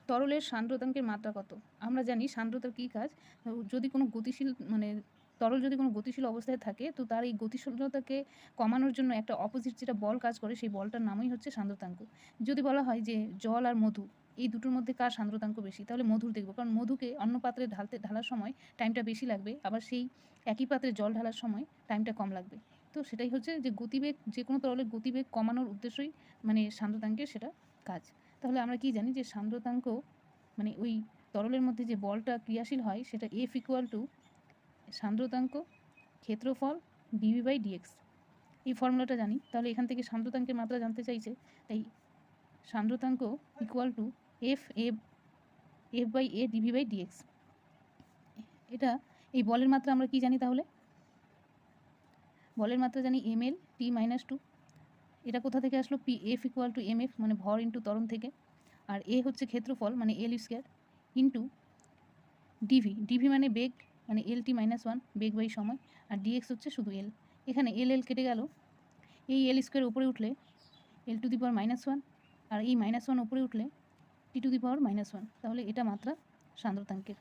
তরলের সান্দ্রতাঙ্কের মাত্রা কত? আমরা জানি সান্দ্রতার কী কাজ? যদি কোনো গতিশীল মানে তরল যদি কোনো গতিশীল অবস্থায় থাকে, তো তার এই গতিশীলতাকে কমানোর জন্য একটা অপোজিট যেটা বল কাজ করে, সেই বলটার নামই হচ্ছে সান্দ্রতাঙ্ক। যদি বলা হয় যে জল আর মধু, এই দুটোর মধ্যে কার সান্দ্রতাঙ্ক বেশি? তাহলে মধুর দেখব। কারণ মধুকে অন্য পাত্রে ঢালার সময় টাইমটা বেশি লাগবে। আবার সেই একই পাত্রে জল ঢালার সময় টাইমটা কম লাগবে। তো সেটাই হচ্ছে যে গতিবেগ, যেকোনো তরলের গতিবেগ কমানোর উদ্দেশ্যই মানে সান্দ্রতাঙ্কের সেটা কাজ। তাহলে আমরা কি জানি যে সান্দ্রতাঙ্ক মানে ওই তরলের মধ্যে যে বলটা ক্রিয়াশীল হয় সেটা F = সান্দ্রতাঙ্ক ক্ষেত্রফল dV/dx। এই ফর্মুলাটা জানি। তাহলে এখান থেকে সান্দ্রতাঙ্কের মাত্রা জানতে চাইছে, তাই সান্দ্রতাঙ্ক = F/A dV/dx। এটা এই বলের মাত্রা আমরা কি জানি তাহলে? বলের মাত্রা জানি mL T-2। এটা কোথা থেকে আসলো? F = mF মানে ভর ইন্টু ত্বরণ থেকে। আর A হচ্ছে ক্ষেত্রফল মানে L² ইন্টু ডিভি মানে বেগ মানে LT-1 বেগ/সময় সময়, আর dx হচ্ছে শুধু L। এখানে L কেটে গেল, এই L² উপরে উঠলে L⁻⁻1 আর এই -1 উপরে উঠলে T⁻⁻1। তাহলে এটা মাত্রা সান্দ্রতাঙ্কের।